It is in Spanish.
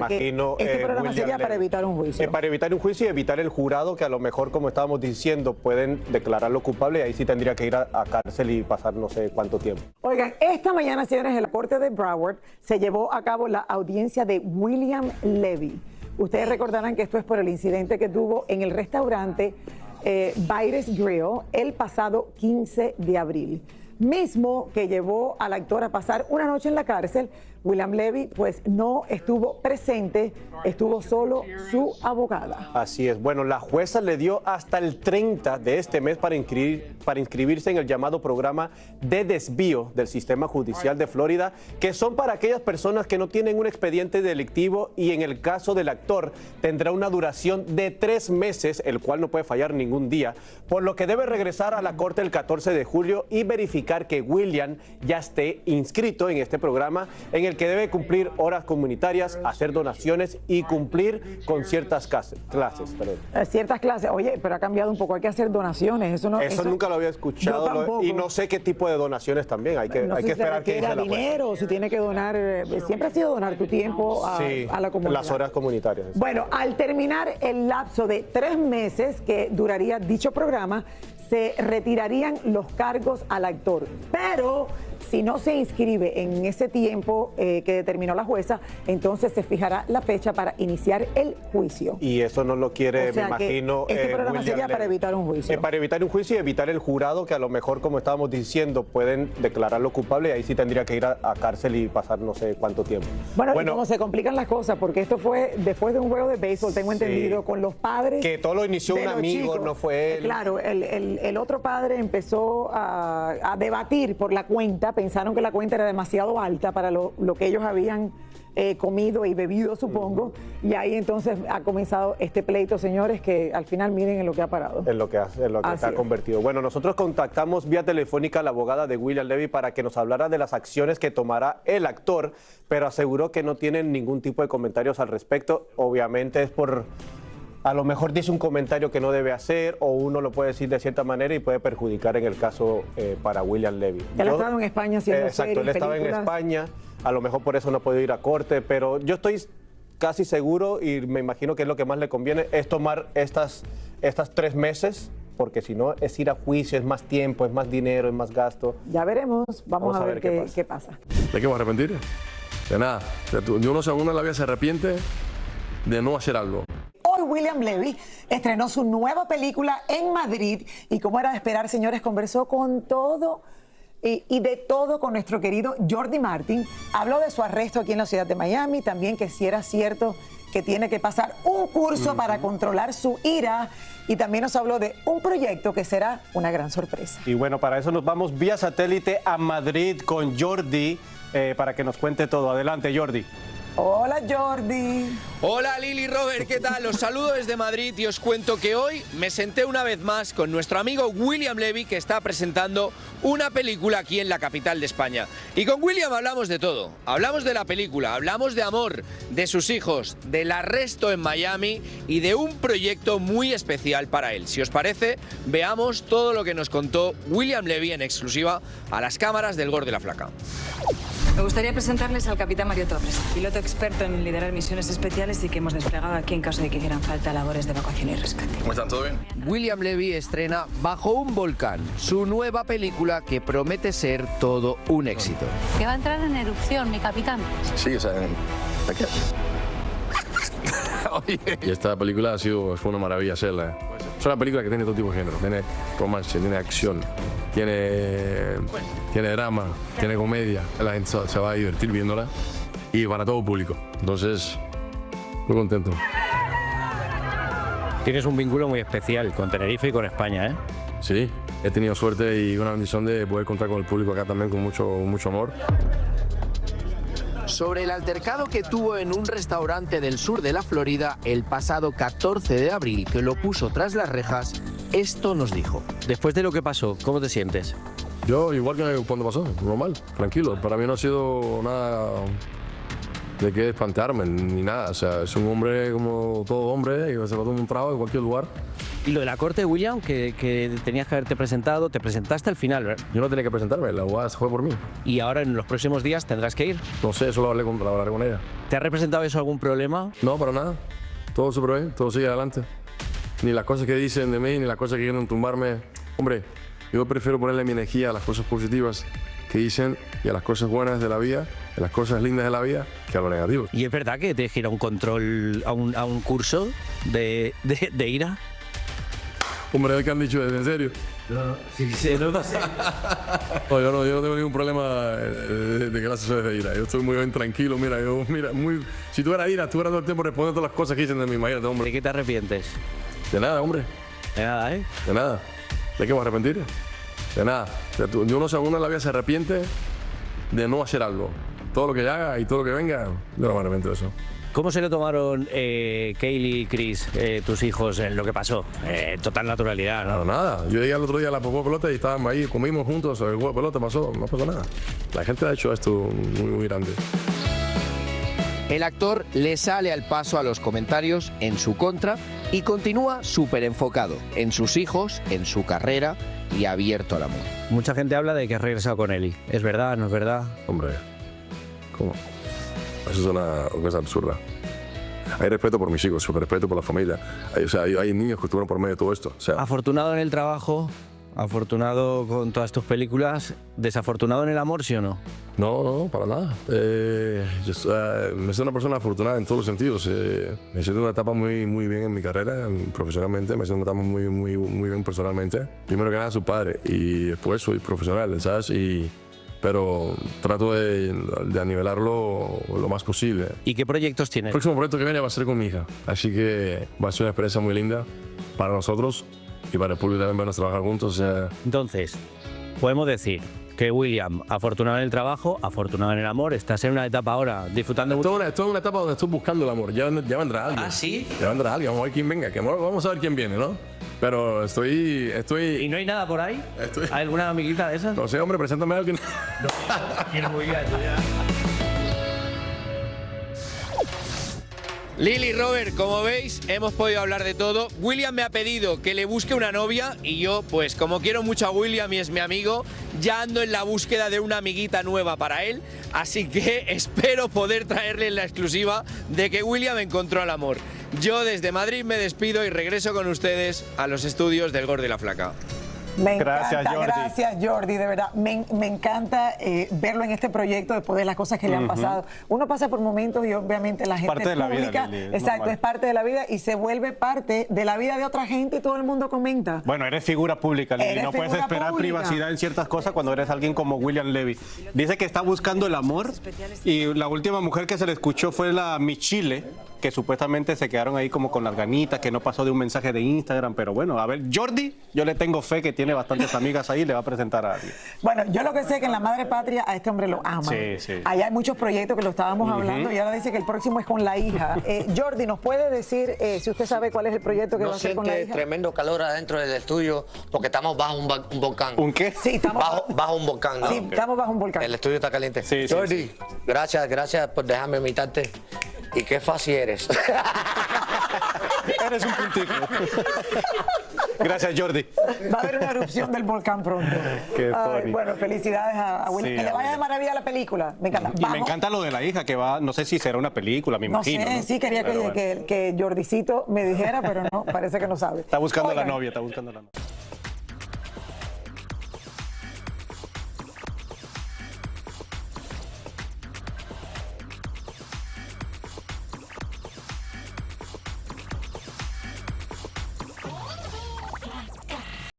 imagino... este programa sería para evitar un juicio. Para evitar un juicio y evitar el jurado, que a lo mejor, como estábamos diciendo, pueden declararlo culpable y ahí sí tendría que ir a cárcel y pasar no sé cuánto tiempo. Oigan, esta mañana, señores, en la Corte de Broward se llevó a cabo la audiencia de William Levy. Ustedes recordarán que esto es por el incidente que tuvo en el restaurante Byres Grill el pasado 15 de abril. Mismo que llevó al actor a pasar una noche en la cárcel. William Levy pues no estuvo presente, estuvo solo su abogada. Así es. Bueno, la jueza le dio hasta el 30 de este mes para inscribirse en el llamado programa de desvío del sistema judicial de Florida, que son para aquellas personas que no tienen un expediente delictivo, y en el caso del actor tendrá una duración de 3 meses, el cual no puede fallar ningún día, por lo que debe regresar a la corte el 14 de julio y verificar que William ya esté inscrito en este programa, en el que debe cumplir horas comunitarias, hacer donaciones y cumplir con ciertas clases. Ciertas clases. Oye, pero ha cambiado un poco, hay que hacer donaciones. Eso nunca lo había escuchado, y no sé qué tipo de donaciones también. Hay que esperar que diga la jueza. Dinero, si tiene que donar, siempre ha sido donar tu tiempo a la comunidad. Las horas comunitarias. Bueno, al terminar el lapso de 3 meses que duraría dicho programa, se retirarían los cargos al actor, pero si no se inscribe en ese tiempo que determinó la jueza, entonces se fijará la fecha para iniciar el juicio. Y eso no lo quiere, me imagino, este programa sería para evitar un juicio. Para evitar un juicio y evitar el jurado, que a lo mejor, como estábamos diciendo, pueden declararlo culpable y ahí sí tendría que ir a cárcel y pasar no sé cuánto tiempo. Bueno, y cómo se complican las cosas, porque esto fue después de un juego de béisbol, tengo entendido, con los padres. Que todo lo inició un amigo, chicos. No fue él. Claro, el otro padre empezó a debatir por la cuenta. Pensaron que la cuenta era demasiado alta para lo que ellos habían comido y bebido, supongo. Y ahí entonces ha comenzado este pleito, señores, que al final miren en lo que ha parado. En lo que se ha convertido. Bueno, nosotros contactamos vía telefónica a la abogada de William Levy para que nos hablara de las acciones que tomará el actor, pero aseguró que no tienen ningún tipo de comentarios al respecto. Obviamente es por... A lo mejor dice un comentario que no debe hacer, o uno lo puede decir de cierta manera y puede perjudicar en el caso para William Levy. Él ha estado en España haciendo exacto, él estaba en España, a lo mejor por eso no puede ir a corte, pero yo estoy casi seguro, y me imagino que es lo que más le conviene, es tomar estas 3 meses, porque si no es ir a juicio, es más tiempo, es más dinero, es más gasto. Ya veremos, vamos a ver qué pasa. ¿De qué vas a arrepentir? De nada. De uno segundo en la vida se arrepiente de no hacer algo. Hoy William Levy estrenó su nueva película en Madrid y, como era de esperar, señores, conversó con todo y de todo con nuestro querido Jordi Martin. Habló de su arresto aquí en la ciudad de Miami, también que si era cierto que tiene que pasar un curso para controlar su ira, y también nos habló de un proyecto que será una gran sorpresa. Y bueno, para eso nos vamos vía satélite a Madrid con Jordi para que nos cuente todo. Adelante, Jordi. Hola, Jordi. Hola, Lili, Robert, ¿qué tal? Os saludo desde Madrid y os cuento que hoy me senté una vez más con nuestro amigo William Levy, que está presentando una película aquí en la capital de España. Y con William hablamos de todo. Hablamos de la película, hablamos de amor, de sus hijos, del arresto en Miami y de un proyecto muy especial para él. Si os parece, veamos todo lo que nos contó William Levy en exclusiva a las cámaras del Gordo y la Flaca. Me gustaría presentarles al capitán Mario Torres, piloto experto en liderar misiones especiales y que hemos desplegado aquí en caso de que hicieran falta labores de evacuación y rescate. ¿Cómo están? ¿Todo bien? William Levy estrena Bajo un volcán, su nueva película que promete ser todo un éxito. Que va a entrar en erupción, mi capitán. Sí, o sea... Y esta película fue una maravilla hacerla. Es una película que tiene todo tipo de género. Tiene romance, tiene acción, tiene drama, tiene comedia. La gente se va a divertir viéndola, y para todo público. Entonces, muy contento. Tienes un vínculo muy especial con Tenerife y con España, ¿eh? Sí, he tenido suerte y una bendición de poder contar con el público acá también con mucho amor. Sobre el altercado que tuvo en un restaurante del sur de la Florida el pasado 14 de abril, que lo puso tras las rejas, esto nos dijo. Después de lo que pasó, ¿cómo te sientes? Yo, igual que cuando pasó, normal, tranquilo. Para mí no ha sido de qué espantarme ni nada. O sea, es un hombre como todo hombre y se va a tomar un trago en cualquier lugar. Y lo de la corte, William, que tenías que haberte presentado, te presentaste al final, ¿verdad? Yo no tenía que presentarme, la abogada se fue por mí. Y ahora en los próximos días tendrás que ir. No sé, eso lo hablaré con ella. ¿Te ha representado eso algún problema? No, para nada. Todo súper bien, todo sigue adelante. Ni las cosas que dicen de mí, ni las cosas que quieren tumbarme. Hombre, yo prefiero ponerle mi energía a las cosas positivas que dicen y a las cosas buenas de la vida, a las cosas lindas de la vida, que a lo negativo. ¿Y es verdad que te gira un control a un curso de ira? Hombre, ¿qué han dicho? ¿En serio? No, sí, no lo sé. No, yo no tengo ningún problema de que las cosas de ira. Yo estoy muy bien tranquilo, mira, si tuviera ira, estuviera todo el tiempo respondiendo todas las cosas que dicen de mí, imagínate, hombre. ¿De qué te arrepientes? De nada, hombre. De nada, ¿eh? De nada. ¿De qué me voy a arrepentir? De nada. Yo no sé, uno en la vida se arrepiente de no hacer algo. Todo lo que haga y todo lo que venga, yo no me arrepiento de eso. ¿Cómo se le tomaron Kaylee y Chris, tus hijos, en lo que pasó? Total naturalidad, ¿no? No, nada. Yo llegué el otro día a la juego de pelota y estábamos ahí, comimos juntos, el juego de pelota pasó, no pasó nada. La gente ha hecho esto muy grande. El actor le sale al paso a los comentarios en su contra y continúa súper enfocado en sus hijos, en su carrera y abierto al amor. Mucha gente habla de que has regresado con Eli. ¿Es verdad? ¿No es verdad? Hombre, ¿cómo? Eso es una cosa absurda. Hay respeto por mis hijos, respeto por la familia. Hay niños que estuvieron por medio de todo esto. O sea, afortunado en el trabajo, afortunado con todas tus películas, desafortunado en el amor, ¿sí o no? No, para nada. Me siento una persona afortunada en todos los sentidos. Me siento una etapa muy bien en mi carrera, profesionalmente. Me siento una etapa muy bien personalmente. Primero que nada, soy padre y después soy profesional, ¿sabes? Pero trato de anivelarlo lo más posible. ¿Y qué proyectos tienes? El próximo proyecto que viene va a ser con mi hija. Así que va a ser una experiencia muy linda para nosotros y para el público también vernos trabajar juntos. Entonces, podemos decir que William, afortunado en el trabajo, afortunado en el amor, estás en una etapa ahora disfrutando mucho. Estoy en una etapa donde estoy buscando el amor. Ya vendrá alguien. ¿Ah, sí? Ya vendrá alguien. Vamos a ver quién venga. Vamos a ver quién viene, ¿no? Pero estoy... ¿Y no hay nada por ahí? ¿Hay alguna amiguita de esas? No sé, hombre, preséntame a alguien. No, quiero muy bien, Lili, Robert, como veis, hemos podido hablar de todo. William me ha pedido que le busque una novia y yo, pues como quiero mucho a William y es mi amigo, ya ando en la búsqueda de una amiguita nueva para él, así que espero poder traerle la exclusiva de que William encontró al amor. Yo desde Madrid me despido y regreso con ustedes a los estudios del Gordo y la Flaca. Gracias, Jordi, de verdad. Me encanta verlo en este proyecto después de las cosas que le han pasado. Uno pasa por momentos y obviamente la gente parte de pública, la vida, Lili, exacto, es parte de la vida y se vuelve parte de la vida de otra gente y todo el mundo comenta. Bueno, eres figura pública, Lili. No puedes esperar privacidad en ciertas cosas cuando eres alguien como William Levy. Dice que está buscando el amor y la última mujer que se le escuchó fue la Michile, que supuestamente se quedaron ahí como con las ganitas, que no pasó de un mensaje de Instagram, pero bueno, a ver, Jordi, yo le tengo fe que tiene bastantes amigas ahí, le va a presentar a alguien. Bueno, yo lo que sé es que en la Madre Patria a este hombre lo aman. Sí. Allá hay muchos proyectos que lo estábamos hablando y ahora dice que el próximo es con la hija. Jordi, ¿nos puede decir si usted sabe cuál es el proyecto que va a hacer con la hija? Tremendo calor adentro del estudio porque estamos bajo un volcán. ¿Un qué? Sí, estamos bajo un volcán. ¿No? Sí, estamos bajo un volcán. El estudio está caliente. Sí, Jordi, gracias por dejarme invitarte. Y qué fácil eres. Eres un puntito. Gracias, Jordi. Va a haber una erupción del volcán pronto. Qué funny. Bueno, felicidades a William. Sí, que le vaya de maravilla la película. Me encanta. Y me encanta lo de la hija que va, no sé si será una película, me imagino. No sé, sí quería que Jordicito me dijera, pero no, parece que no sabe. Está buscando a la novia, está buscando a la novia.